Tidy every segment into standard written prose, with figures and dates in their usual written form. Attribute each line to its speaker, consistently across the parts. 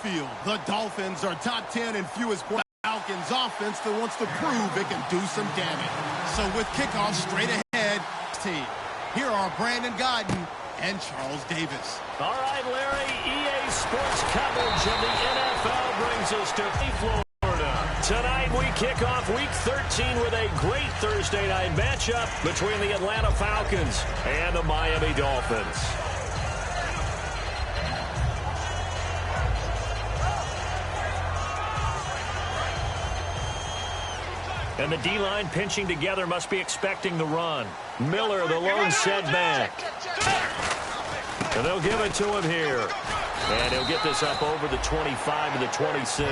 Speaker 1: field. The Dolphins are top 10 in fewest points. Falcons offense that wants to prove it can do some damage. So with kickoff straight ahead, team. Here are Brandon Godden and Charles Davis.
Speaker 2: All right, Larry, EA Sports coverage of the NFL brings us to Florida. Tonight we kick off Week 13 with a great Thursday night matchup between the Atlanta Falcons and the Miami Dolphins. And the D-line pinching together must be expecting the run. Miller, the lone setback. And they'll give it to him here. And he'll get this up over the 25 to the 26.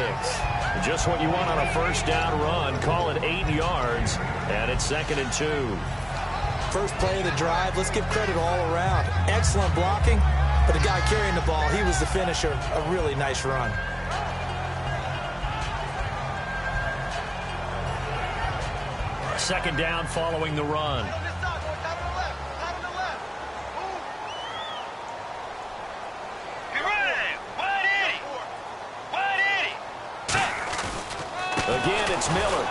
Speaker 2: Just what you want on a first down run. Call it 8 yards. And it's 2nd and 2.
Speaker 3: First play of the drive. Let's give credit all around. Excellent blocking. But the guy carrying the ball, he was the finisher. A really nice run.
Speaker 2: Second down following the run. Again, it's Miller.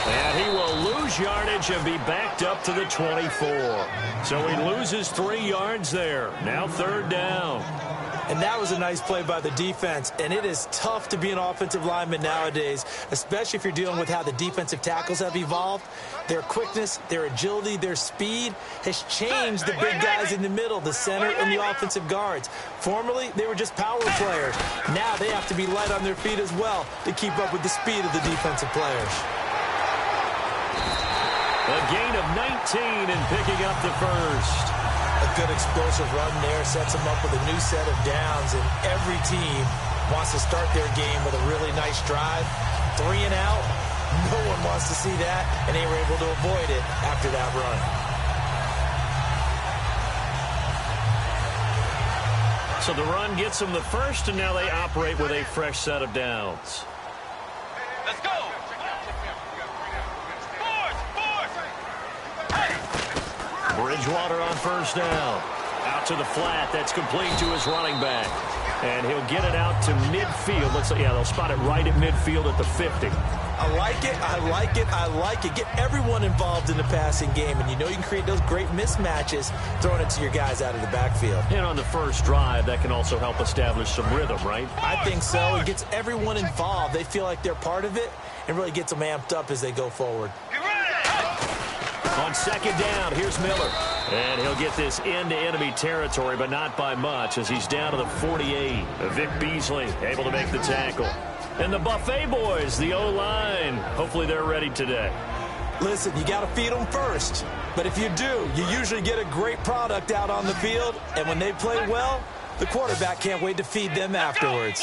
Speaker 2: And he will lose yardage and be backed up to the 24. So he loses 3 yards there. Now 3rd down.
Speaker 3: And that was a nice play by the defense. And it is tough to be an offensive lineman nowadays, especially if you're dealing with how the defensive tackles have evolved. Their quickness, their agility, their speed has changed the big guys in the middle, the center, and the offensive guards. Formerly, they were just power players. Now they have to be light on their feet as well to keep up with the speed of the defensive players.
Speaker 2: A gain of 19 and picking up the first.
Speaker 3: A good explosive run there sets them up with a new set of downs, and every team wants to start their game with a really nice drive. 3 and out. No one wants to see that, and they were able to avoid it after that run.
Speaker 2: So the run gets them the first, and now they operate with a fresh set of downs.
Speaker 4: Let's go.
Speaker 2: Bridgewater on first down. Out to the flat. That's complete to his running back. And he'll get it out to midfield. Looks like, yeah, they'll spot it right at midfield at the 50.
Speaker 3: I like it, I like it, I like it. Get everyone involved in the passing game, and you know you can create those great mismatches throwing it to your guys out of the backfield.
Speaker 2: And on the first drive, that can also help establish some rhythm, right?
Speaker 3: I think so. It gets everyone involved. They feel like they're part of it, and really gets them amped up as they go forward.
Speaker 2: On second down, here's Miller. And he'll get this into enemy territory, but not by much as he's down to the 48. Vic Beasley able to make the tackle. And the Buffet boys, the O-line, hopefully they're ready today.
Speaker 3: Listen, you got to feed them first. But if you do, you usually get a great product out on the field. And when they play well, the quarterback can't wait to feed them afterwards.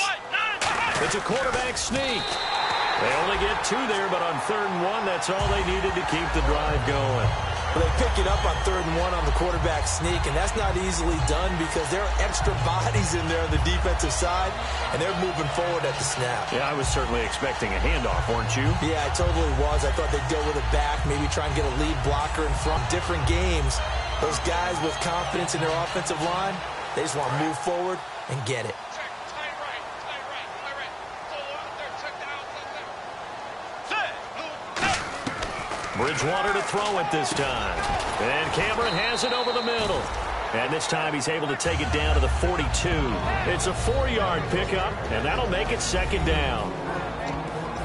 Speaker 2: It's a quarterback sneak. They only get 2 there, but on 3rd and 1, that's all they needed to keep the drive going.
Speaker 3: Well, they pick it up on 3rd and 1 on the quarterback sneak, and that's not easily done because there are extra bodies in there on the defensive side, and they're moving forward at the snap.
Speaker 2: Yeah, I was certainly expecting a handoff, weren't you?
Speaker 3: Yeah, I totally was. I thought they'd deal with it back, maybe try and get a lead blocker in front. Different games, those guys with confidence in their offensive line, they just want to move forward and get it.
Speaker 2: Bridgewater to throw it this time. And Cameron has it over the middle. And this time he's able to take it down to the 42. It's a 4-yard pickup, and that'll make it 2nd down.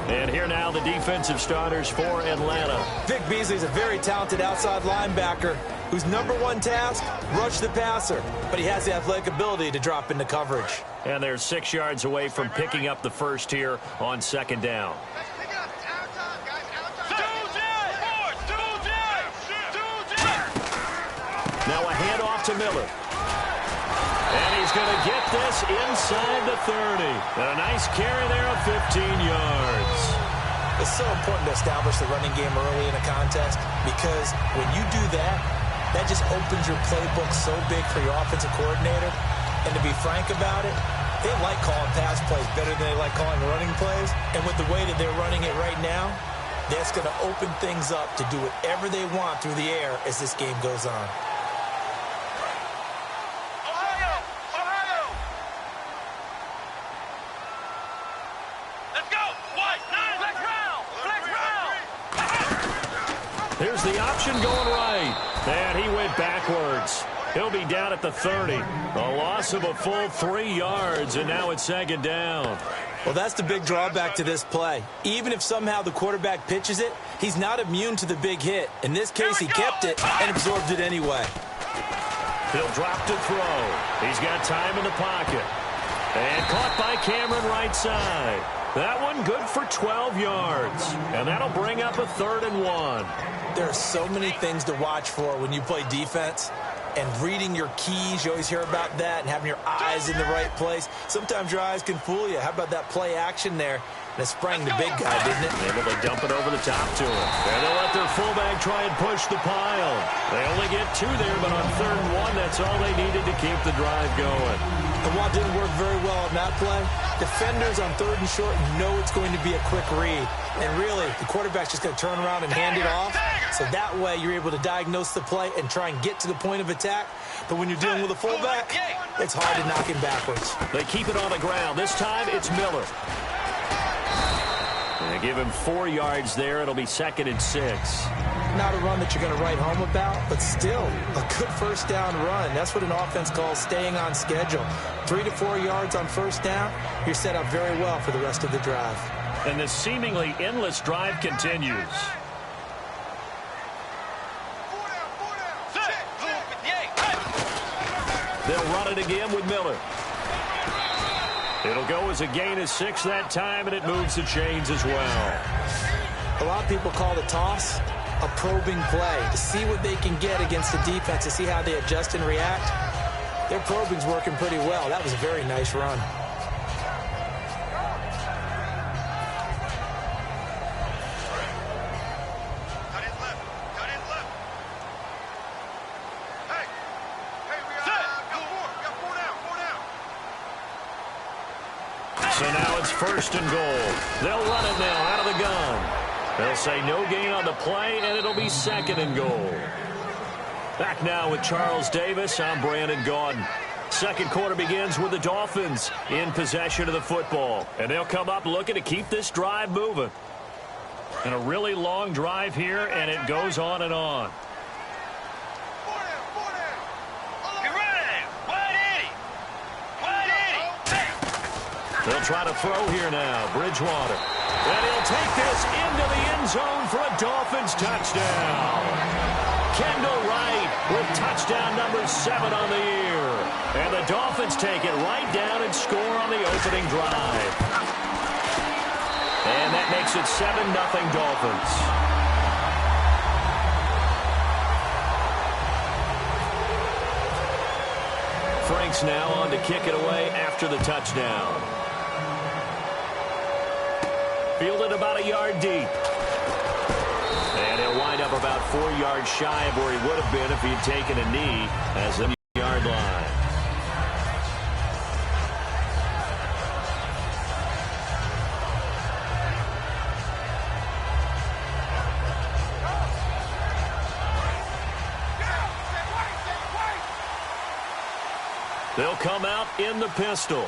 Speaker 2: And here now the defensive starters for Atlanta.
Speaker 3: Vic Beasley's a very talented outside linebacker whose #1 task, rush the passer. But he has the athletic ability to drop into coverage.
Speaker 2: And they're 6 yards away from picking up the first here on 2nd down. Now a handoff to Miller. And he's going to get this inside the 30. And a nice carry there of 15 yards.
Speaker 3: It's so important to establish the running game early in a contest because when you do that, that just opens your playbook so big for your offensive coordinator. And to be frank about it, they like calling pass plays better than they like calling running plays. And with the way that they're running it right now, that's going to open things up to do whatever they want through the air as this game goes on.
Speaker 2: Here's the option going right. And he went backwards. He'll be down at the 30. A loss of a full 3 yards, and now it's second down.
Speaker 3: Well, that's the big drawback to this play. Even if somehow the quarterback pitches it, he's not immune to the big hit. In this case, he kept it and absorbed it anyway.
Speaker 2: He'll drop to throw. He's got time in the pocket. And caught by Cameron right side. That one good for 12 yards. And that'll bring up a 3rd and 1.
Speaker 3: There are so many things to watch for when you play defense. And reading your keys, you always hear about that, and having your eyes in the right place. Sometimes your eyes can fool you. How about that play action there? And it sprang the big guy, didn't it?
Speaker 2: Able to dump it over the top to him. And they'll let their fullback try and push the pile. They only get 2 there, but on 3rd and 1, that's all they needed to keep the drive going.
Speaker 3: And while it didn't work very well on that play, defenders on 3rd and short know it's going to be a quick read. And really, the quarterback's just going to turn around and hand it off. So that way, you're able to diagnose the play and try and get to the point of attack. But when you're dealing with a fullback, it's hard to knock him backwards.
Speaker 2: They keep it on the ground. This time, it's Miller. And they give him 4 yards there. It'll be 2nd and 6.
Speaker 3: Not a run that you're going to write home about, but still a good first down run. That's what an offense calls staying on schedule. 3 to 4 yards on first down, you're set up very well for the rest of the drive.
Speaker 2: And this seemingly endless drive continues. They'll run it again with Miller. It'll go as a gain of 6 that time, and it moves the chains as well.
Speaker 3: A lot of people call the toss a probing play to see what they can get against the defense, to see how they adjust and react. Their probing's working pretty well. That was a very nice run.
Speaker 2: So now it's 1st and goal. They'll run it now out of the gun. They'll say no gain on the play, and it'll be 2nd and goal. Back now with Charles Davis. I'm Brandon Gaudin. Second quarter begins with the Dolphins in possession of the football. And they'll come up looking to keep this drive moving. And a really long drive here, and it goes on and on. They'll try to throw here now. Bridgewater. And he'll take this into the end zone for a Dolphins touchdown. Kendall Wright with touchdown number 7 on the year. And the Dolphins take it right down and score on the opening drive. And that makes it 7-0 Dolphins. Franks now on to kick it away after the touchdown. Fielded about a yard deep. And he'll wind up about 4 yards shy of where he would have been if he'd taken a knee as the yard line. They'll come out in the pistol.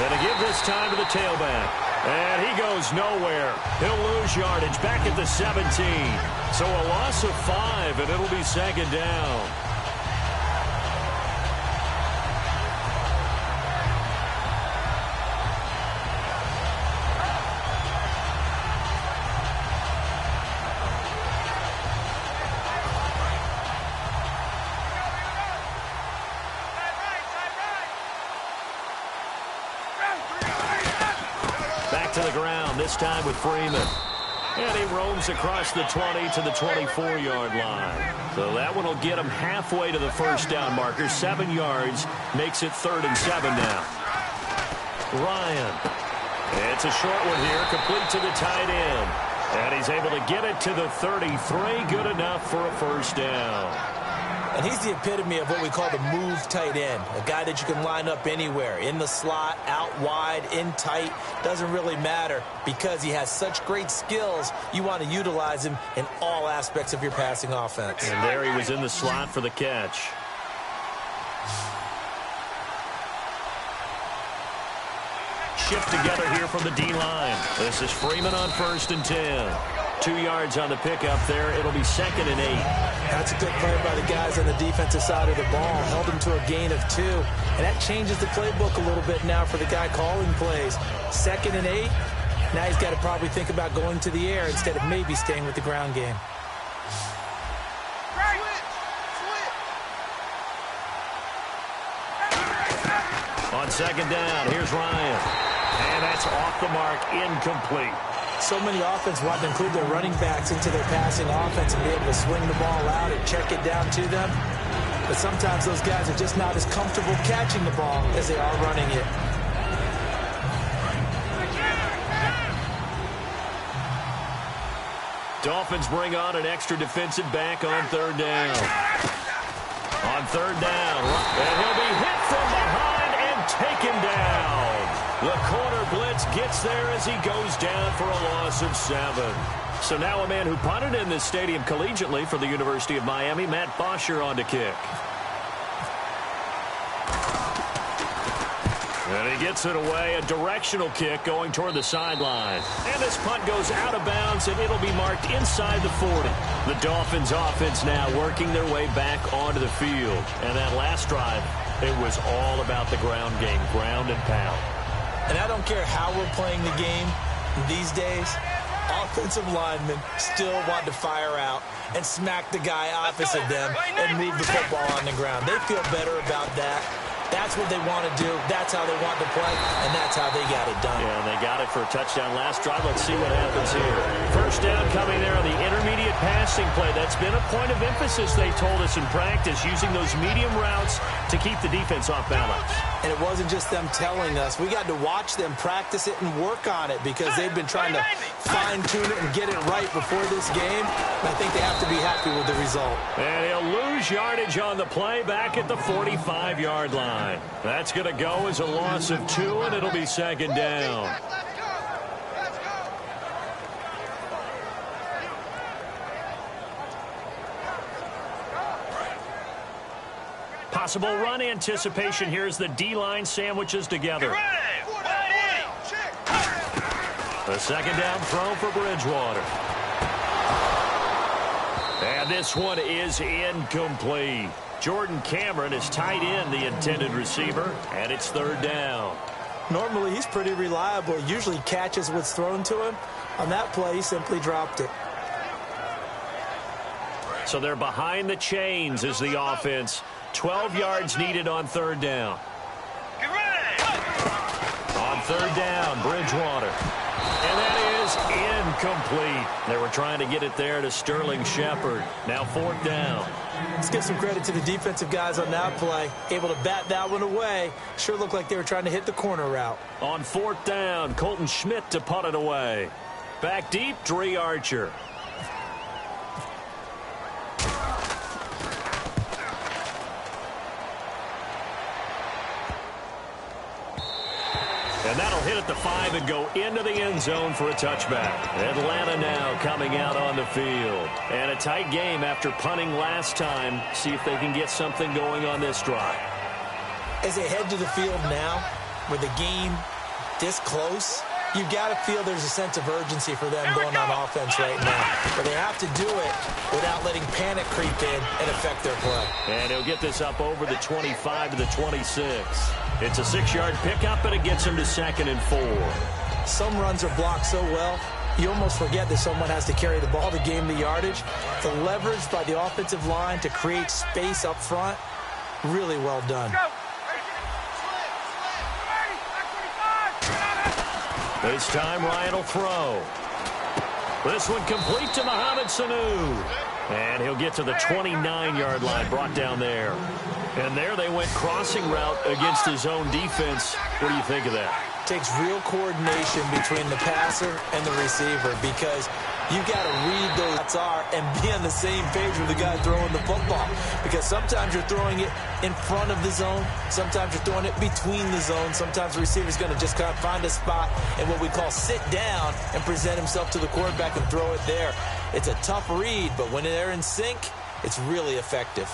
Speaker 2: And to give this time to the tailback. And he goes nowhere. He'll lose yardage back at the 17. So a loss of 5, and it'll be 2nd down. To the ground, this time with Freeman. And he roams across the 20 to the 24-yard line. So that one will get him halfway to the first down marker. 7 yards makes it 3rd and 7 now. Ryan. It's a short one here, complete to the tight end. And he's able to get it to the 33. Good enough for a first down.
Speaker 3: And he's the epitome of what we call the move tight end, a guy that you can line up anywhere, in the slot, out wide, in tight, doesn't really matter because he has such great skills. You want to utilize him in all aspects of your passing offense.
Speaker 2: And there he was in the slot for the catch. shift together here from the D-line. This is Freeman on 1st and 10. 2 yards on the pickup there. It'll be 2nd and 8.
Speaker 3: That's a good play by the guys on the defensive side of the ball. Held them to a gain of 2. And that changes the playbook a little bit now for the guy calling plays. 2nd and 8. Now he's got to probably think about going to the air instead of maybe staying with the ground game.
Speaker 2: On 2nd down, here's Ryan. And that's off the mark, incomplete.
Speaker 3: So many offense want to include their running backs into their passing offense and be able to swing the ball out and check it down to them. But sometimes those guys are just not as comfortable catching the ball as they are running it.
Speaker 2: Dolphins bring on an extra defensive back on 3rd down. On 3rd down, and he'll be hit from behind and taken down. The corner blitz gets there as he goes down for a loss of 7. So now a man who punted in this stadium collegiately for the University of Miami, Matt Bosher, on to kick. And he gets it away, a directional kick going toward the sideline. And this punt goes out of bounds, and it'll be marked inside the 40. The Dolphins offense now working their way back onto the field. And that last drive, it was all about the ground game, ground and pound.
Speaker 3: And I don't care how we're playing the game these days, offensive linemen still want to fire out and smack the guy opposite them and move the football on the ground. They feel better about that. That's what they want to do. That's how they want to play, and that's how they got it done.
Speaker 2: Yeah, they got it for a touchdown last drive. Let's see what happens here. 1st down coming there on the intermediate passing play. That's been a point of emphasis, they told us in practice, using those medium routes to keep the defense off balance.
Speaker 3: And it wasn't just them telling us. We got to watch them practice it and work on it because they've been trying to fine-tune it and get it right before this game. And I think they have to be happy with the result.
Speaker 2: And he'll lose yardage on the play back at the 45-yard line. That's going to go as a loss of 2, and it'll be 2nd down. Possible run anticipation here as the D-line sandwiches together. The 2nd down throw for Bridgewater. And this one is incomplete. Jordan Cameron is tight end, the intended receiver, and it's 3rd down.
Speaker 3: Normally, he's pretty reliable. Usually catches what's thrown to him. On that play, he simply dropped it.
Speaker 2: So they're behind the chains as the offense. 12 yards needed on 3rd down. On 3rd down, Bridgewater. And that is incomplete. They were trying to get it there to Sterling Shepard. Now 4th down.
Speaker 3: Let's give some credit to the defensive guys on that play. Able to bat that one away. Sure looked like they were trying to hit the corner route.
Speaker 2: On 4th down, Colton Schmidt to punt it away. Back deep, Dre Archer. And that'll hit at the 5 and go into the end zone for a touchback. Atlanta now coming out on the field. And a tight game after punting last time. See if they can get something going on this drive.
Speaker 3: As they head to the field now, with the game this close, you got to feel there's a sense of urgency for them going on offense right now. But they have to do it without letting panic creep in and affect their play.
Speaker 2: And he'll get this up over the 25 to the 26. It's a 6-yard pickup, and it gets him to 2nd and 4.
Speaker 3: Some runs are blocked so well, you almost forget that someone has to carry the ball to gain the yardage. The leverage by the offensive line to create space up front, really well done.
Speaker 2: This time, Ryan will throw. This one complete to Mohamed Sanu. And he'll get to the 29-yard line, brought down there. And there they went crossing route against his own defense. What do you think of that?
Speaker 3: Takes real coordination between the passer and the receiver because you got to read those and be on the same page with the guy throwing the football. Because sometimes you're throwing it in front of the zone. Sometimes you're throwing it between the zone. Sometimes the receiver's going to just kind of find a spot and what we call sit down and present himself to the quarterback and throw it there. It's a tough read, but when they're in sync, it's really effective.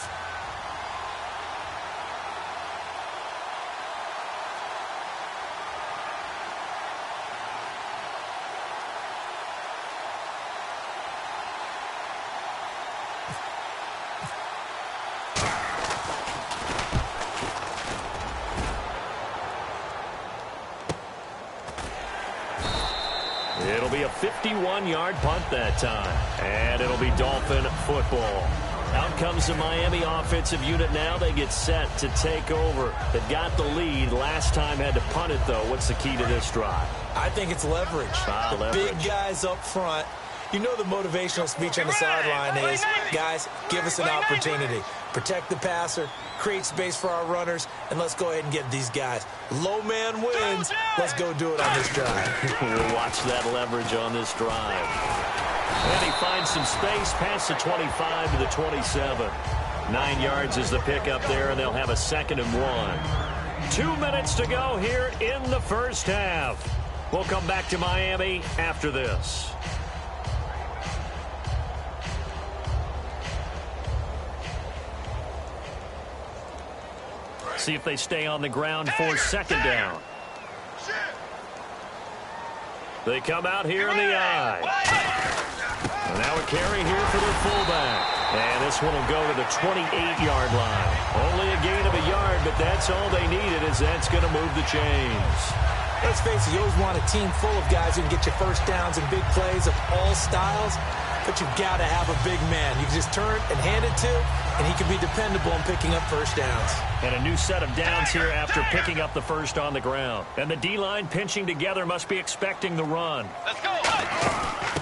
Speaker 2: It'll be a 51-yard punt that time. And it'll be Dolphin football. Out comes the Miami offensive unit now. They get set to take over. They've got the lead. Last time had to punt it, though. What's the key to this drive?
Speaker 3: I think it's leverage.
Speaker 2: Leverage.
Speaker 3: Big guys up front. You know the motivational speech on the sideline is, guys, give us an opportunity. Protect the passer, create space for our runners, and let's go ahead and get these guys. Low man wins. Let's go do it on this drive.
Speaker 2: We'll watch that leverage on this drive. And he finds some space past the 25 to the 27. 9 yards is the pickup there, and they'll have a 2nd and 1. 2 minutes to go here in the first half. We'll come back to Miami after this. See if they stay on the ground for 2nd down. They come out here in the eye. And now a carry here for their fullback. And this one will go to the 28-yard line. Only a gain of a yard, but that's all they needed, as that's going to move the chains.
Speaker 3: Let's face it, you always want a team full of guys who can get you first downs and big plays of all styles. But you've got to have a big man. You can just turn and hand it to, and he can be dependable in picking up first downs.
Speaker 2: And a new set of downs here after picking up the first on the ground. And the D-line pinching together must be expecting the run.
Speaker 4: Let's go.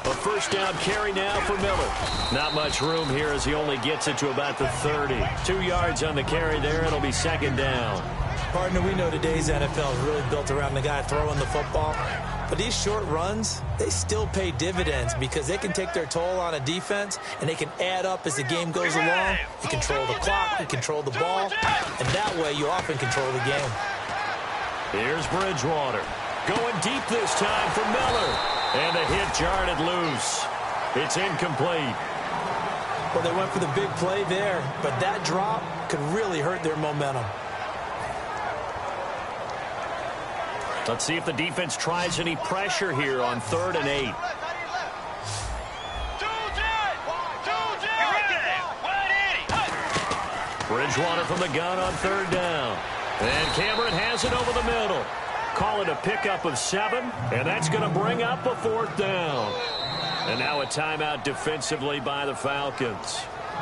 Speaker 2: A first down carry now for Miller. Not much room here as he only gets it to about the 30. 2 yards on the carry there. It'll be 2nd down.
Speaker 3: Partner, we know today's NFL is really built around the guy throwing the football. But these short runs, they still pay dividends because they can take their toll on a defense, and they can add up as the game goes along. You control the clock, you control the ball, and that way you often control the game.
Speaker 2: Here's Bridgewater. Going deep this time for Miller. And the hit jarred it loose. It's incomplete.
Speaker 3: Well, they went for the big play there, but that drop could really hurt their momentum.
Speaker 2: Let's see if the defense tries any pressure here on 3rd and 8. Bridgewater from the gun on 3rd down. And Cameron has it over the middle. Call it a pickup of 7, and that's going to bring up a 4th down. And now a timeout defensively by the Falcons.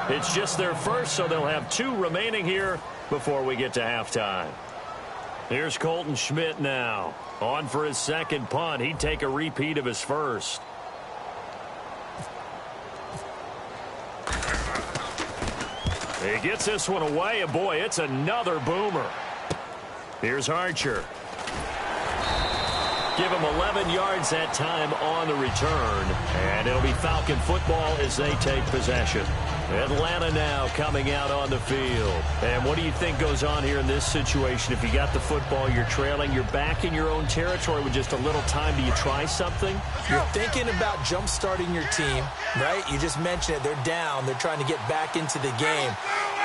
Speaker 2: It's just their first, so they'll have 2 remaining here before we get to halftime. Here's Colton Schmidt now. On for his 2nd punt. He'd take a repeat of his first. He gets this one away, and boy, it's another boomer. Here's Archer. Give him 11 yards that time on the return. And it'll be Falcon football as they take possession. Atlanta now coming out on the field. And what do you think goes on here in this situation? If you got the football, you're trailing, you're back in your own territory with just a little time. Do you try something?
Speaker 3: You're thinking about jump-starting your team, right? You just mentioned it. They're down. They're trying to get back into the game.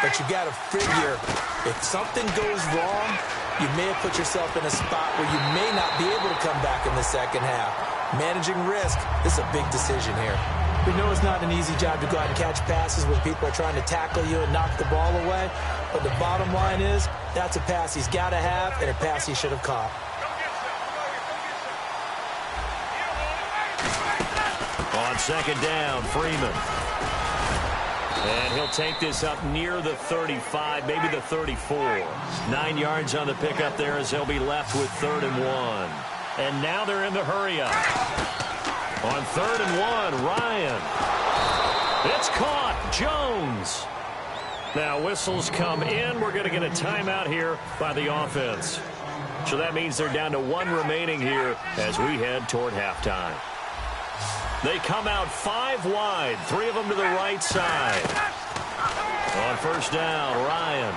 Speaker 3: But you've got to figure, if something goes wrong, you may have put yourself in a spot where you may not be able to come back in the second half. Managing risk, this is a big decision here. We know it's not an easy job to go out and catch passes when people are trying to tackle you and knock the ball away. But the bottom line is, that's a pass he's got to have and a pass he should have caught.
Speaker 2: On 2nd down, Freeman. And he'll take this up near the 35, maybe the 34. 9 yards on the pickup there as they'll be left with 3rd and 1. And now they're in the hurry up. On 3rd and 1, Ryan. It's caught. Jones. Now whistles come in. We're going to get a timeout here by the offense. So that means they're down to 1 remaining here as we head toward halftime. They come out 5 wide, 3 of them to the right side. On 1st down, Ryan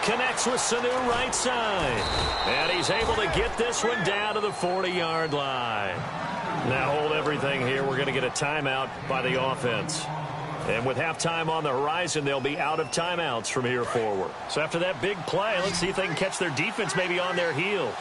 Speaker 2: connects with Sanu right side. And he's able to get this one down to the 40-yard line. Now hold everything here. We're going to get a timeout by the offense. And with halftime on the horizon, they'll be out of timeouts from here forward. So after that big play, let's see if they can catch their defense maybe on their heels.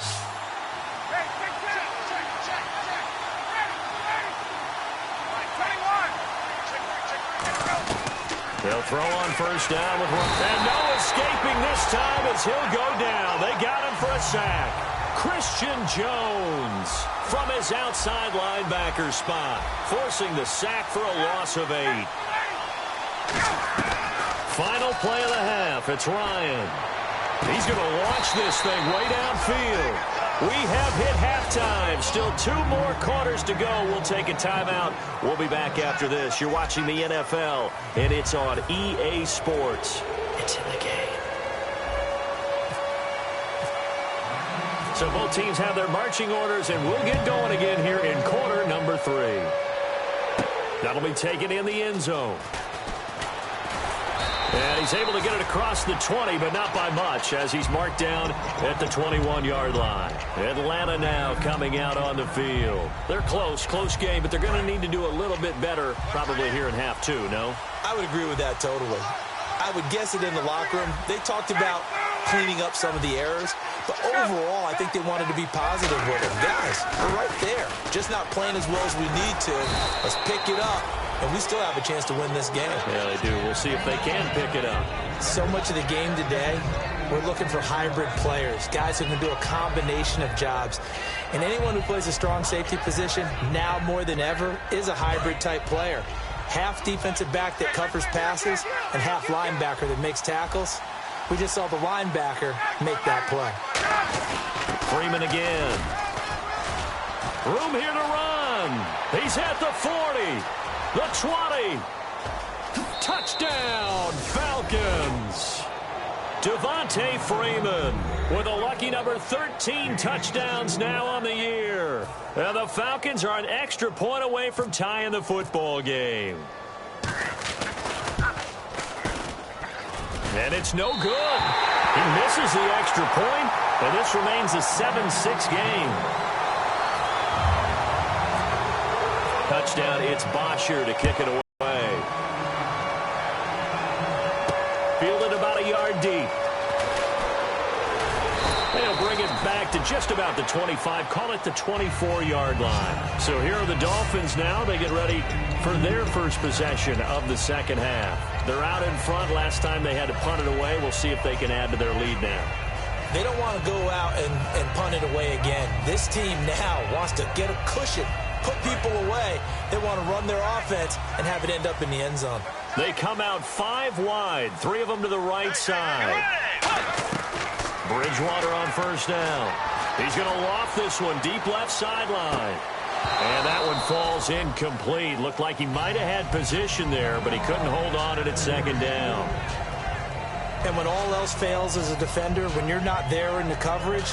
Speaker 2: They'll throw on 1st down with one. And no escaping this time as he'll go down. They got him for a sack. Christian Jones from his outside linebacker spot, forcing the sack for a loss of 8. Final play of the half. It's Ryan. He's going to launch this thing way downfield. We have hit halftime. Still 2 more quarters to go. We'll take a timeout. We'll be back after this. You're watching the NFL, and it's on EA Sports. It's in the game. So both teams have their marching orders, and we'll get going again here in quarter number 3. That'll be taken in the end zone. And he's able to get it across the 20, but not by much, as he's marked down at the 21-yard line. Atlanta now coming out on the field. They're close game, but they're going to need to do a little bit better probably here in half 2, no?
Speaker 3: I would agree with that totally. I would guess it in the locker room. They talked about cleaning up some of the errors, but overall, I think they wanted to be positive with it. Guys, we're right there. Just not playing as well as we need to. Let's pick it up. And we still have a chance to win this game.
Speaker 2: Yeah, they do. We'll see if they can pick it up.
Speaker 3: So much of the game today, we're looking for hybrid players, guys who can do a combination of jobs. And anyone who plays a strong safety position, now more than ever, is a hybrid-type player. Half defensive back that covers passes and half linebacker that makes tackles. We just saw the linebacker make that play.
Speaker 2: Freeman again. Room here to run. He's at the 40. The 20. Touchdown, Falcons. Devontae Freeman with a lucky number 13 touchdowns now on the year. And the Falcons are an extra point away from tying the football game. And it's no good. He misses the extra point, and this remains a 7-6 game. Touchdown, it's Bosher to kick it away. Fielded about a yard deep. They'll bring it back to just about the 25, call it the 24-yard line. So here are the Dolphins now. They get ready for their first possession of the second half. They're out in front. Last time they had to punt it away. We'll see if they can add to their lead now.
Speaker 3: They don't want to go out and punt it away again. This team now wants to get a cushion, put people away. They want to run their offense and have it end up in the end zone.
Speaker 2: They come out 5 wide, 3 of them to the right side. Bridgewater on first down. He's going to loft this one deep left sideline. And that one falls incomplete. Looked like he might have had position there, but he couldn't hold on at second down.
Speaker 3: And when all else fails as a defender, when you're not there in the coverage,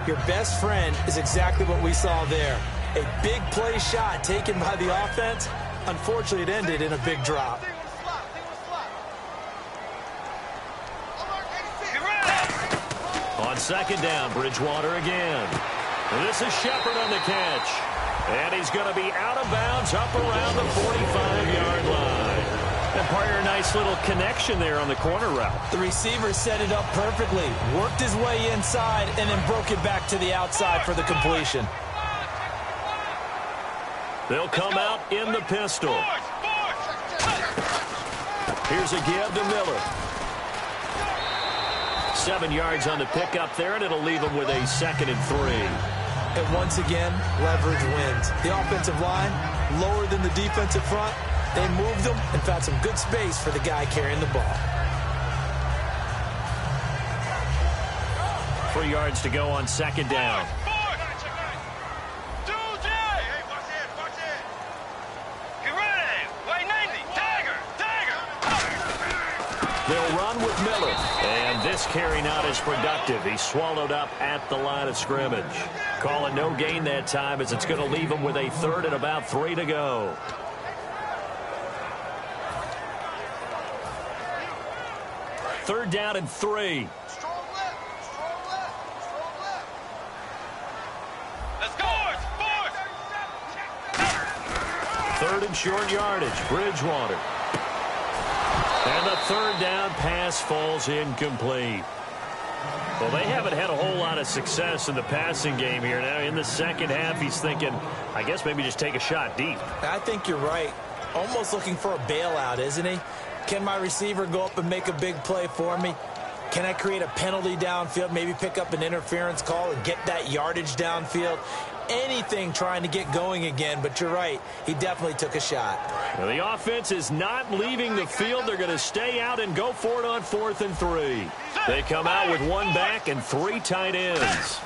Speaker 3: your best friend is exactly what we saw there. A big play shot taken by the offense. Unfortunately, it ended in a big drop.
Speaker 2: On second down, Bridgewater again. This is Shepard on the catch. And he's going to be out of bounds up around the 45-yard line. And partner, a nice little connection there on the corner route.
Speaker 3: The receiver set it up perfectly, worked his way inside, and then broke it back to the outside for the completion.
Speaker 2: They'll come out in the pistol. Here's a give to Miller. 7 yards on the pickup there, and it'll leave him with a 2nd and 3.
Speaker 3: And once again, leverage wins. The offensive line, lower than the defensive front. They moved them and found some good space for the guy carrying the ball.
Speaker 2: 3 yards to go on second down. They'll run with Miller. And this carry not as productive. He's swallowed up at the line of scrimmage. Calling no gain that time as it's going to leave him with a 3rd and about 3 to go. Third down and 3.
Speaker 4: Let's go!
Speaker 2: 3rd and short yardage. Bridgewater. And the 3rd down pass falls incomplete. Well, they haven't had a whole lot of success in the passing game here. Now, in the second half, he's thinking, I guess maybe just take a shot deep.
Speaker 3: I think you're right. Almost looking for a bailout, isn't he? Can my receiver go up and make a big play for me? Can I create a penalty downfield, maybe pick up an interference call and get that yardage downfield? Anything trying to get going again, but you're right. He definitely took a shot.
Speaker 2: Well, the offense is not leaving the field. They're going to stay out and go for it on 4th and 3. They come out with 1 back and 3 tight ends.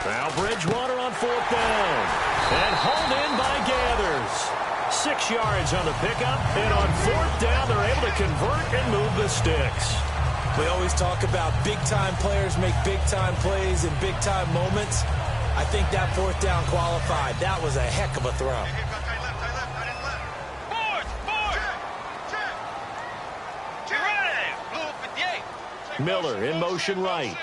Speaker 2: Now Bridgewater on 4th down. And hauled in by Gathers. 6 yards on the pickup. And on 4th down, they're able to convert and move the sticks.
Speaker 3: We always talk about big-time players make big-time plays in big-time moments. I think that 4th down qualified. That was a heck of a throw.
Speaker 2: Miller in motion right.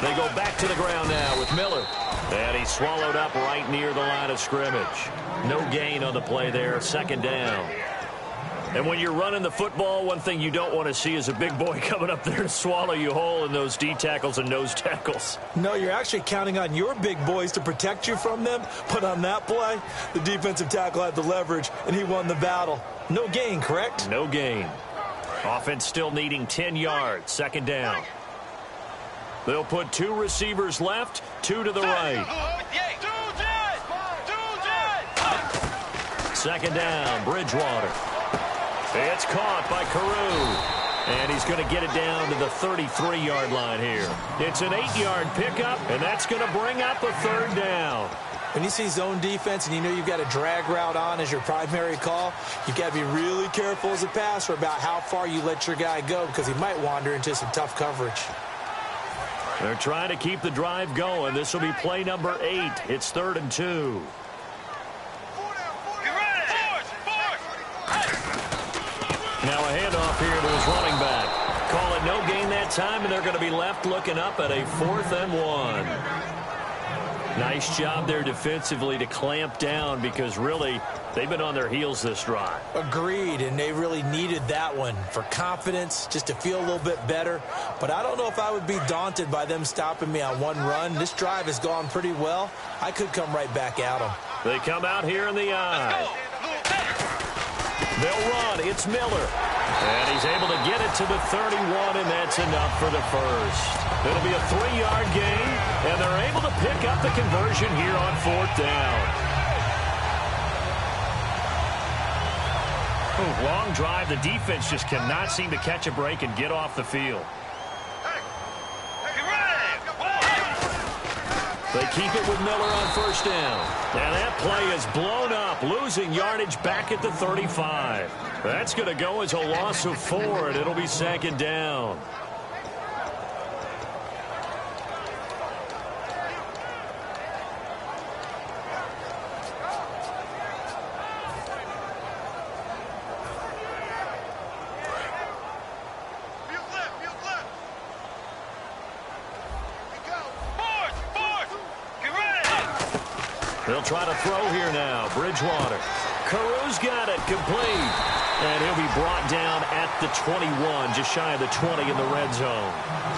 Speaker 2: They go back to the ground now with Miller. And he's swallowed up right near the line of scrimmage. No gain on the play there, 2nd down. And when you're running the football, one thing you don't want to see is a big boy coming up there to swallow you whole in those D tackles and nose tackles.
Speaker 3: No, you're actually counting on your big boys to protect you from them. But on that play, the defensive tackle had the leverage, and he won the battle. No gain, correct?
Speaker 2: No gain. Offense still needing 10 yards, 2nd down. They'll put 2 receivers left, 2 to the right. 2nd down, Bridgewater. It's caught by Carew. And he's going to get it down to the 33-yard line here. It's an 8-yard pickup, and that's going to bring up a 3rd down.
Speaker 3: When you see zone defense and you know you've got a drag route on as your primary call, you've got to be really careful as a passer about how far you let your guy go because he might wander into some tough coverage.
Speaker 2: They're trying to keep the drive going. This will be play number 8. It's 3rd and 2. Now a handoff here to his running back. Call it no gain that time, and they're going to be left looking up at a 4th and 1. Nice job there defensively to clamp down because really they've been on their heels this drive.
Speaker 3: Agreed, and they really needed that one for confidence, just to feel a little bit better. But I don't know if I would be daunted by them stopping me on one run. This drive has gone pretty well. I could come right back at them.
Speaker 2: They come out here in the eye. They'll run. It's Miller. And he's able to get it to the 31, and that's enough for the first. It'll be a 3-yard gain, and they're able to pick up the conversion here on 4th down. Ooh, long drive. The defense just cannot seem to catch a break and get off the field. They keep it with Miller on 1st down. And that play is blown up, losing yardage back at the 35. That's going to go as a loss of 4, and it'll be 2nd down. They'll try to throw here now. Bridgewater. Carew's got it. Complete. And he'll be brought down at the 21, just shy of the 20 in the red zone.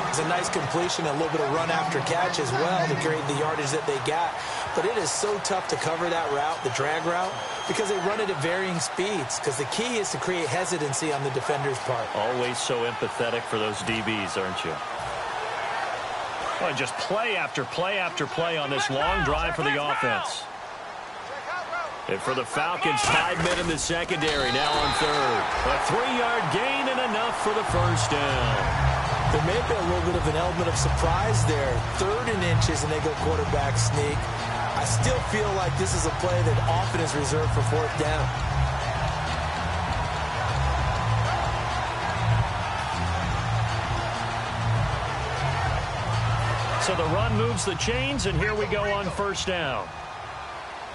Speaker 3: It's a nice completion, a little bit of run after catch as well to create the yardage that they got. But it is so tough to cover that route, the drag route, because they run it at varying speeds. Because the key is to create hesitancy on the defender's part.
Speaker 2: Always so empathetic for those DBs, aren't you? Well, just play after play after play on this long drive for the offense. And for the Falcons, Tideman in the secondary, now on 3rd. A 3-yard gain and enough for the 1st down.
Speaker 3: There may have been a little bit of an element of surprise there. 3rd and inches, and they go quarterback sneak. I still feel like this is a play that often is reserved for 4th down.
Speaker 2: So the run moves the chains, and here we go on 1st down.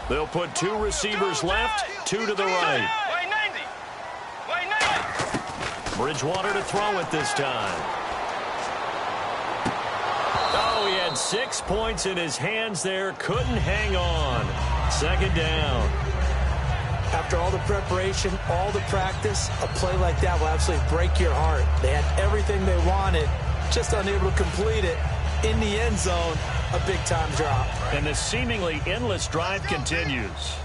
Speaker 2: They'll put 2 receivers left, 2 to the right. Bridgewater to throw it this time. Oh, he had 6 points in his hands there. Couldn't hang on. 2nd down.
Speaker 3: After all the preparation, all the practice, a play like that will absolutely break your heart. They had everything they wanted, just unable to complete it. In the end zone, a big-time drop.
Speaker 2: And the seemingly endless drive continues.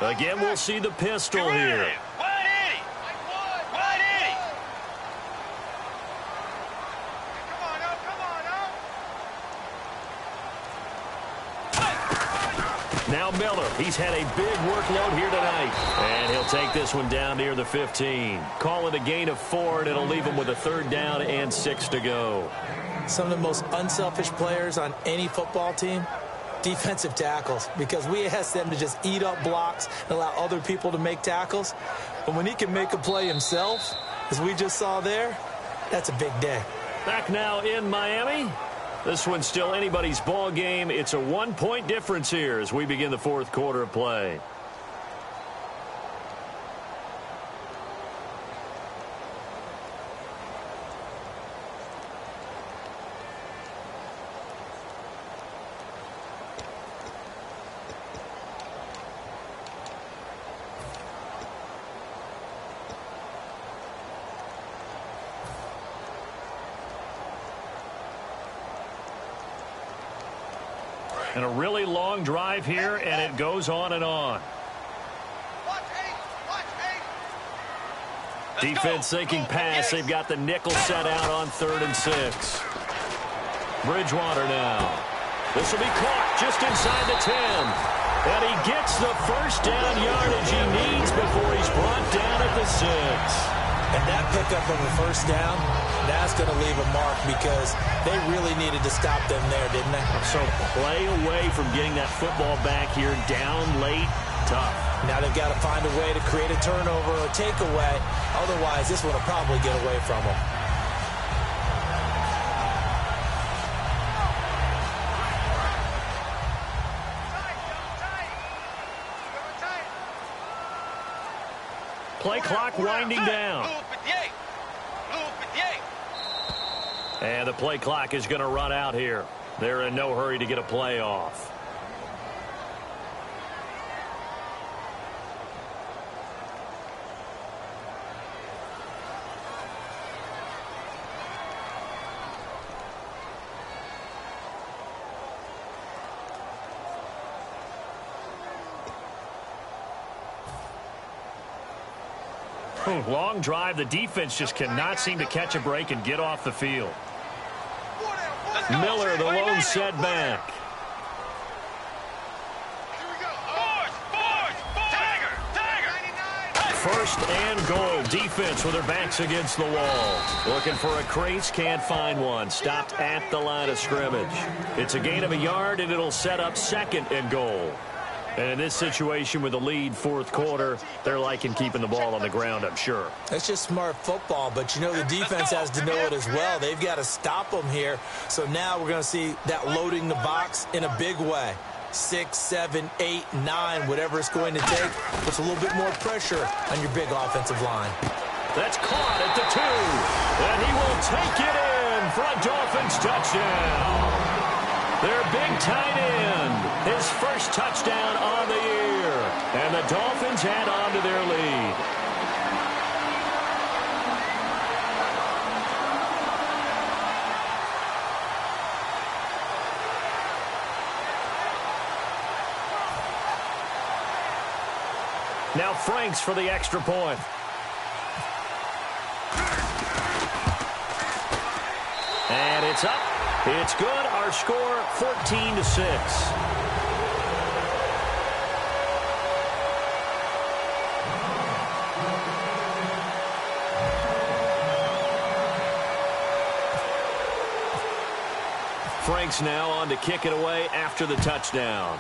Speaker 2: Again, we'll see the pistol here. Now Miller, he's had a big workload here tonight. And he'll take this one down near the 15. Call it a gain of 4, and it'll leave him with a 3rd down and 6 to go.
Speaker 3: Some of the most unselfish players on any football team, defensive tackles, because we ask them to just eat up blocks and allow other people to make tackles. But when he can make a play himself, as we just saw there, that's a big day.
Speaker 2: Back now in Miami. This one's still anybody's ball game. It's a 1-point difference here as we begin the 4th quarter of play. And a really long drive here, and it goes on and on. Defense thinking pass. They've got the nickel set out on 3rd and 6. Bridgewater now. This will be caught just inside the 10. And he gets the 1st down yardage he needs before he's brought down at the 6.
Speaker 3: And that pickup of a 1st down, that's going to leave a mark because they really needed to stop them there, didn't they?
Speaker 2: So play away from getting that football back here down late. Tough.
Speaker 3: Now they've got to find a way to create a turnover or takeaway. Otherwise, this one will probably get away from them.
Speaker 2: Play clock winding down. And the play clock is going to run out here. They're in no hurry to get a play off. Long drive. The defense just cannot seem to catch a break and get off the field. Miller, the lone setback. First and goal. Defense with their backs against the wall. Looking for a crease, can't find one. Stopped at the line of scrimmage. It's a gain of a yard, and it'll set up 2nd and goal. And in this situation with the lead 4th quarter, they're liking keeping the ball on the ground, I'm sure.
Speaker 3: That's just smart football, but you know the defense has to know it as well. They've got to stop them here. So now we're going to see that loading the box in a big way. 6, 7, 8, 9, whatever it's going to take, puts a little bit more pressure on your big offensive line.
Speaker 2: That's caught at the 2, and he will take it in for a Dolphins touchdown. Their big tight end, his first touchdown on the year. And the Dolphins add on to their lead. Now Franks for the extra point. And it's up. It's good. Our score, 14-6. Franks now on to kick it away after the touchdown.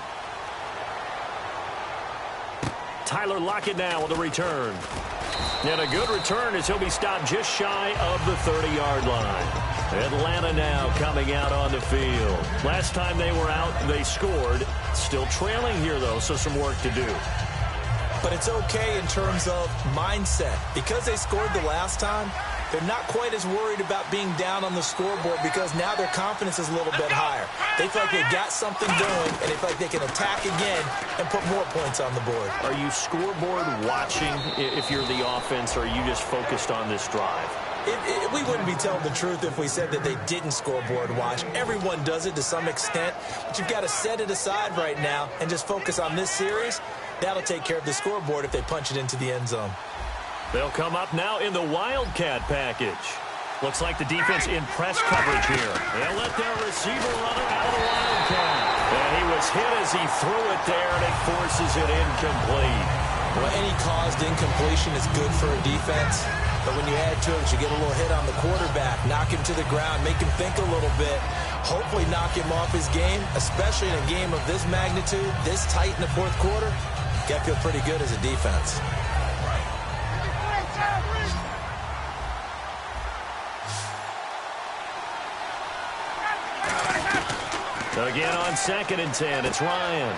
Speaker 2: Tyler Lockett now with a return. And a good return as he'll be stopped just shy of the 30-yard line. Atlanta now coming out on the field. Last time they were out, they scored. Still trailing here, though, so some work to do.
Speaker 3: But it's okay in terms of mindset. Because they scored the last time, they're not quite as worried about being down on the scoreboard because now their confidence is a little bit higher. They feel like they've got something going, and they feel like they can attack again and put more points on the board.
Speaker 2: Are you scoreboard watching if you're the offense, or are you just focused on this drive?
Speaker 3: We wouldn't be telling the truth if we said that they didn't scoreboard watch. Everyone does it to some extent, but you've got to set it aside right now and just focus on this series. That'll take care of the scoreboard if they punch it into the end zone.
Speaker 2: They'll come up now in the Wildcat package. Looks like the defense in press coverage here. They'll let their receiver runner out of the Wildcat. And he was hit as he threw it there, and it forces it incomplete.
Speaker 3: Well, any caused incompletion is good for a defense. But when you add to it, you get a little hit on the quarterback, knock him to the ground, make him think a little bit, hopefully knock him off his game, especially in a game of this magnitude, this tight in the fourth quarter. Got to feel pretty good as a defense.
Speaker 2: Again on 2nd and 10, it's Ryan.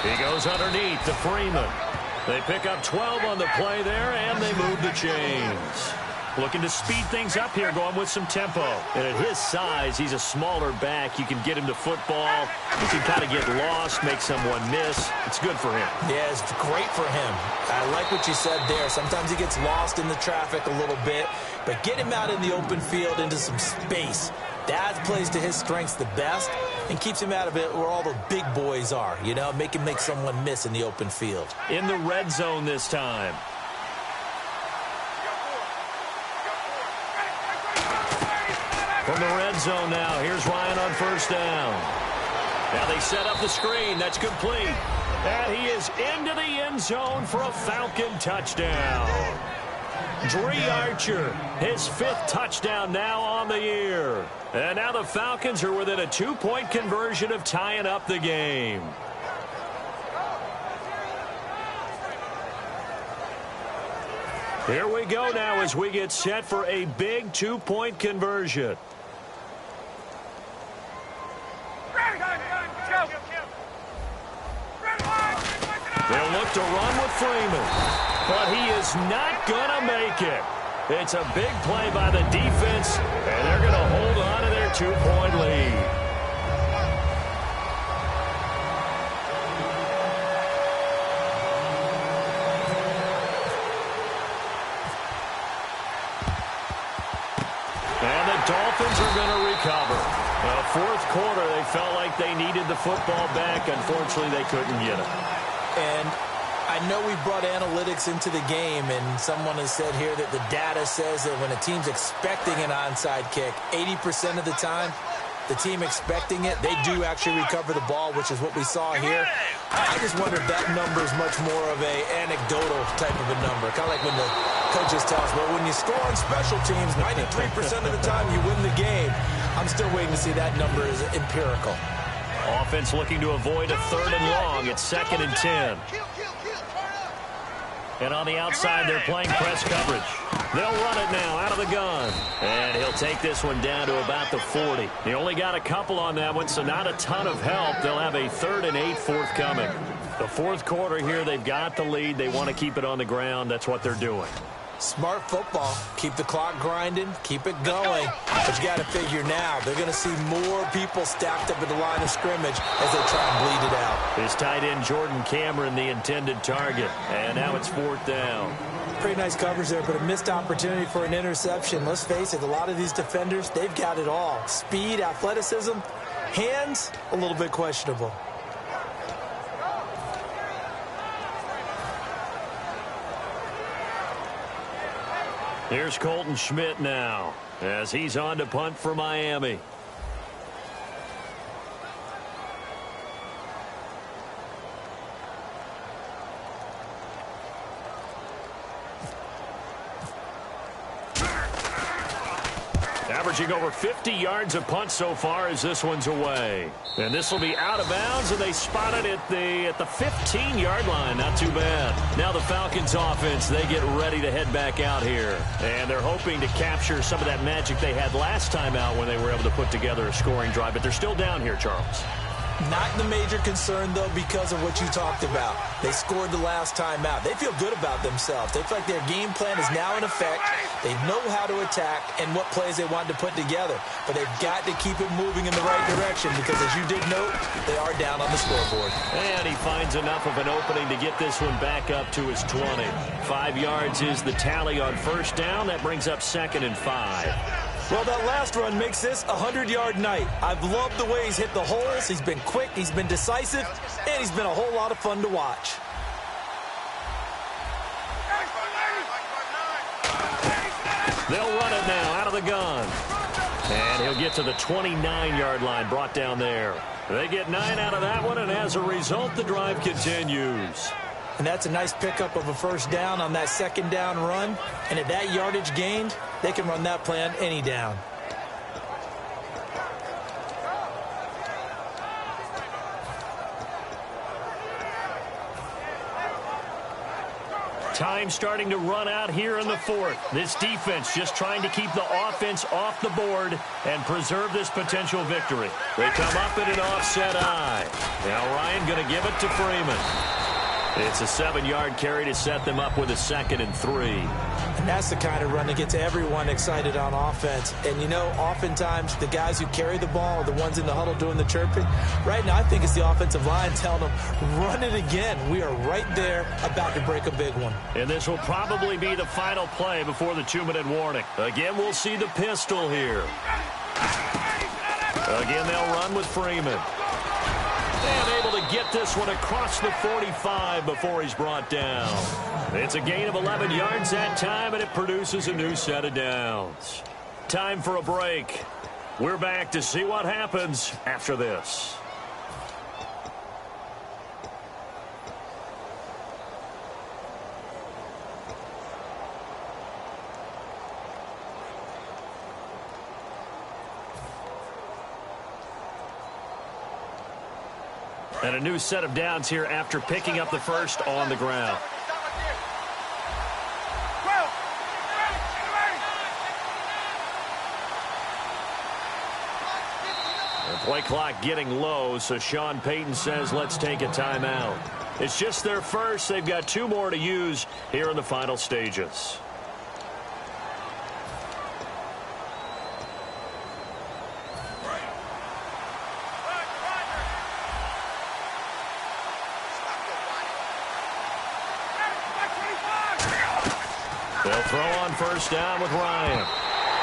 Speaker 2: He goes underneath to Freeman. They pick up 12 on the play there, and they move the chains. Looking to speed things up here, going with some tempo. And at his size, he's a smaller back. You can get him to football. He can kind of get lost, make someone miss. It's good for him.
Speaker 3: Yeah, it's great for him. I like what you said there. Sometimes he gets lost in the traffic a little bit, but get him out in the open field into some space. That plays to his strengths the best and keeps him out of it where all the big boys are, you know, make him make someone miss in the open field.
Speaker 2: In the red zone this time. From the red zone now, here's Ryan on 1st down. Now they set up the screen. That's complete. And he is into the end zone for a Falcon touchdown. Dree Archer, his 5th touchdown now on the year. And now the Falcons are within a 2-point conversion of tying up the game. Here we go now as we get set for a big 2-point conversion. They'll look to run with Freeman, but he is not going to make it. It's a big play by the defense, and they're going to hold on to their 2-point lead. And the Dolphins are going to recover. Fourth quarter, they felt like they needed the football back. Unfortunately, they couldn't get it.
Speaker 3: And I know we brought analytics into the game, and someone has said here that the data says that when a team's expecting an onside kick, 80% of the time, the team expecting it, they do actually recover the ball, which is what we saw here. I just wonder if that number is much more of a anecdotal type of a number. Kind of like when the coaches tell us, well, when you score on special teams, 93% of the time you win the game. I'm still waiting to see that number is empirical.
Speaker 2: Offense looking to avoid a 3rd and long. It's 2nd and 10. And on the outside, they're playing press coverage. They'll run it now out of the gun. And he'll take this one down to about the 40. He only got a couple on that one, so not a ton of help. They'll have a 3rd and 8 forthcoming. The fourth quarter here, they've got the lead. They want to keep it on the ground. That's what they're doing.
Speaker 3: Smart football. Keep the clock grinding. Keep it going. But you got to figure now, they're going to see more people stacked up at the line of scrimmage as they try and bleed it out.
Speaker 2: His tight end, Jordan Cameron, the intended target. And now it's 4th down.
Speaker 3: Pretty nice coverage there, but a missed opportunity for an interception. Let's face it, a lot of these defenders, they've got it all. Speed, athleticism, hands, a little bit questionable.
Speaker 2: Here's Colton Schmidt now as he's on to punt for Miami. Averaging over 50 yards a punt so far as this one's away. And this will be out of bounds, and they spot it at the 15-yard line. Not too bad. Now the Falcons offense, they get ready to head back out here. And they're hoping to capture some of that magic they had last time out when they were able to put together a scoring drive. But they're still down here, Charles.
Speaker 3: Not the major concern, though, because of what you talked about. They scored the last time out. They feel good about themselves. They feel like their game plan is now in effect. They know how to attack and what plays they want to put together. But they've got to keep it moving in the right direction because, as you did note, they are down on the scoreboard.
Speaker 2: And he finds enough of an opening to get this one back up to his 20. 5 yards is the tally on first down. That brings up 2nd and 5.
Speaker 3: Well, that last run makes this a 100-yard night. I've loved the way he's hit the holes. He's been quick, he's been decisive, and he's been a whole lot of fun to watch.
Speaker 2: They'll run it now out of the gun. And he'll get to the 29-yard line, brought down there. They get 9 out of that one, and as a result, the drive continues.
Speaker 3: And that's a nice pickup of a first down on that second down run. And at that yardage gained, they can run that play on any down.
Speaker 2: Time starting to run out here in the 4th. This defense just trying to keep the offense off the board and preserve this potential victory. They come up in an offset eye. Now Ryan going to give it to Freeman. It's a 7-yard carry to set them up with a 2nd and 3.
Speaker 3: And that's the kind of run that gets everyone excited on offense. And, you know, oftentimes the guys who carry the ball are the ones in the huddle doing the chirping. Right now, I think it's the offensive line telling them, run it again. We are right there about to break a big one.
Speaker 2: And this will probably be the final play before the 2-minute warning. Again, we'll see the pistol here. Again, they'll run with Freeman. And able to get this one across the 45 before he's brought down. It's a gain of 11 yards that time, and it produces a new set of downs. Time for a break. We're back to see what happens after this. And a new set of downs here after picking up the first on the ground. The play clock getting low, so Sean Payton says let's take a timeout. It's just their first. They've got 2 more to use here in the final stages. They'll throw on first down with Ryan.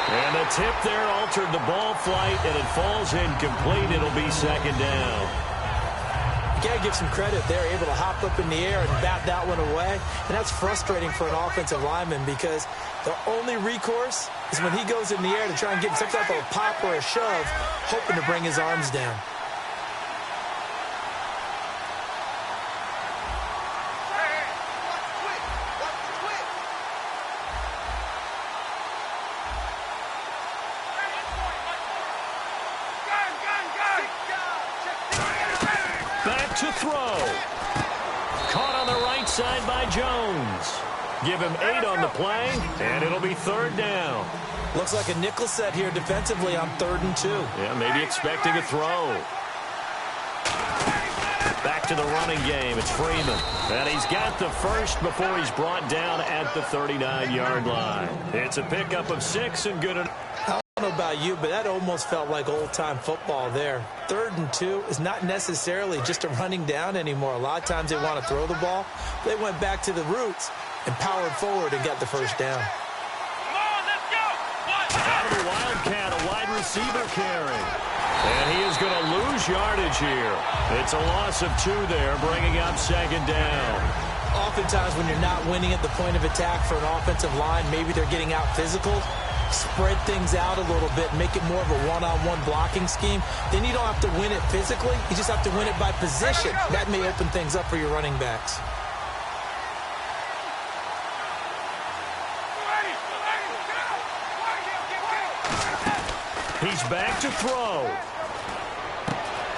Speaker 2: And the tip there altered the ball flight, and it falls incomplete. It'll be 2nd down.
Speaker 3: You got to give some credit. They're able to hop up in the air and bat that one away. And that's frustrating for an offensive lineman because the only recourse is when he goes in the air to try and get some type of a pop or a shove, hoping to bring his arms down.
Speaker 2: To throw. Caught on the right side by Jones. Give him 8 on the play, and it'll be 3rd down.
Speaker 3: Looks like a nickel set here defensively on 3rd and 2.
Speaker 2: Yeah, maybe expecting a throw. Back to the running game. It's Freeman. And he's got the first before he's brought down at the 39-yard line. It's a pickup of 6 and good enough.
Speaker 3: I don't know about you, but that almost felt like old-time football there. 3rd and 2 is not necessarily just a running down anymore. A lot of times they want to throw the ball. They went back to the roots and powered forward and got the first down.
Speaker 4: Come on, let's go.
Speaker 2: Out of the Wildcat, a wide receiver carry. And he is going to lose yardage here. It's a loss of 2 there, bringing up 2nd down.
Speaker 3: Oftentimes when you're not winning at the point of attack for an offensive line, maybe they're getting out physical. Spread things out a little bit, make it more of a one-on-one blocking scheme. Then you don't have to win it physically. You just have to win it by position. That may open things up for your running backs.
Speaker 2: He's back to throw.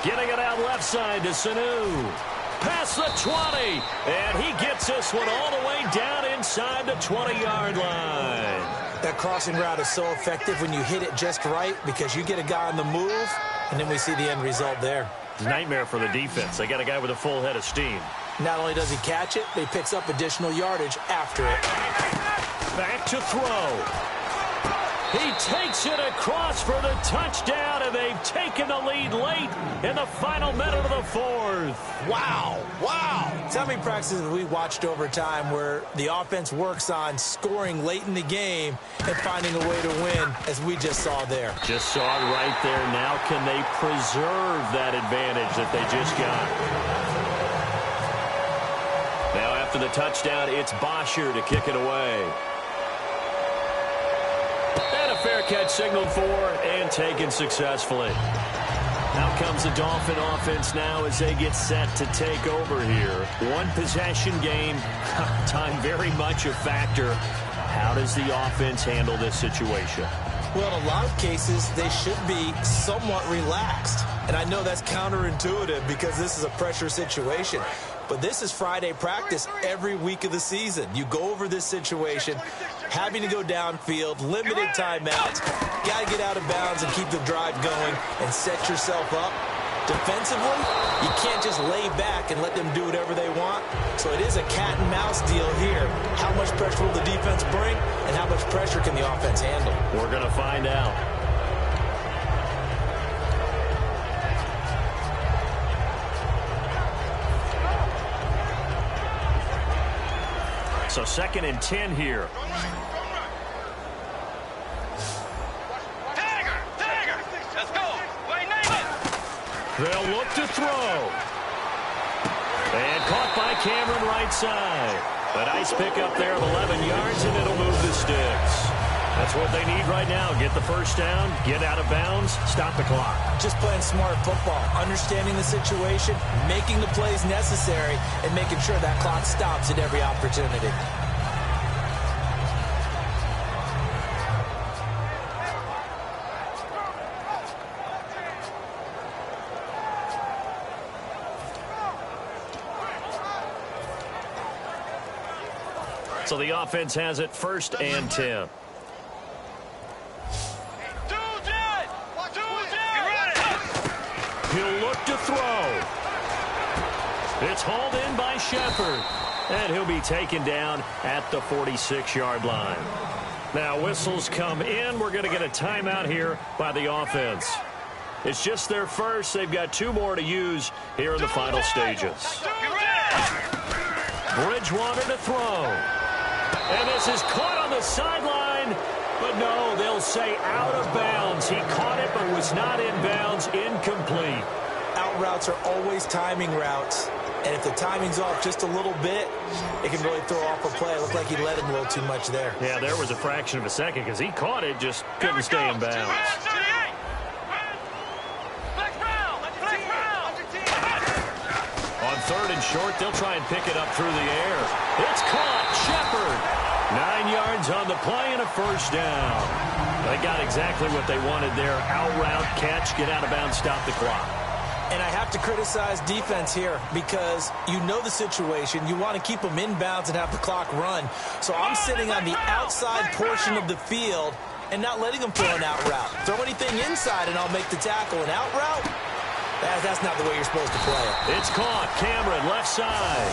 Speaker 2: Getting it out left side to Sanu. Past the 20. And he gets this one all the way down inside the 20-yard line.
Speaker 3: That crossing route is so effective when you hit it just right because you get a guy on the move, and then we see the end result there.
Speaker 2: Nightmare for the defense. They got a guy with a full head of steam.
Speaker 3: Not only does he catch it, but he picks up additional yardage after it.
Speaker 2: Back to throw. He takes it across for the touchdown, and they've taken the lead late in the final minute of the fourth.
Speaker 3: Wow. So many practices we watched over time where the offense works on scoring late in the game and finding a way to win, as we just saw there.
Speaker 2: Just saw it right there. Now can they preserve that advantage that they just got? Now after the touchdown, it's Bosher to kick it away. And a fair catch signaled for and taken successfully. Out comes the Dolphin offense now as they get set to take over here. One possession game, time very much a factor. How does the offense handle this situation?
Speaker 3: Well, in a lot of cases, they should be somewhat relaxed. And I know that's counterintuitive because this is a pressure situation. But this is Friday practice every week of the season. You go over this situation, having to go downfield, limited timeouts. Got to get out of bounds and keep the drive going and set yourself up. Defensively, you can't just lay back and let them do whatever they want. So it is a cat and mouse deal here. How much pressure will the defense bring, and how much pressure can the offense handle?
Speaker 2: We're going to find out. So 2nd and 10 here.
Speaker 4: Let's go.
Speaker 2: They'll look to throw. And caught by Cameron right side. A nice pickup there of 11 yards, and it'll move the sticks. That's what they need right now. Get the first down, get out of bounds, stop the clock.
Speaker 3: Just playing smart football, understanding the situation, making the plays necessary, and making sure that clock stops at every opportunity.
Speaker 2: So the offense has it 1st and 10. He'll look to throw. It's hauled in by Shepard. And he'll be taken down at the 46-yard line. Now whistles come in. We're going to get a timeout here by the offense. It's just their first. They've got 2 more to use here in the final stages. Bridgewater to throw. And this is caught on the sideline. But no, they'll say out of bounds. He caught it but was not in bounds. Incomplete.
Speaker 3: Out routes are always timing routes. And if the timing's off just a little bit, it can really throw off a play. It looked like he let him a little too much there.
Speaker 2: Yeah, there was a fraction of a second because he caught it, just couldn't stay in bounds. On 3rd and short, they'll try and pick it up through the air. It's caught. Shepard. 9 yards on the play and a first down. They got exactly what they wanted there. Out route, catch, get out of bounds, stop the clock.
Speaker 3: And I have to criticize defense here because you know the situation. You want to keep them in bounds and have the clock run. So I'm sitting on the outside portion of the field and not letting them throw an out route. Throw anything inside and I'll make the tackle. An out route? That's not the way you're supposed to play it.
Speaker 2: It's caught. Cameron, left side.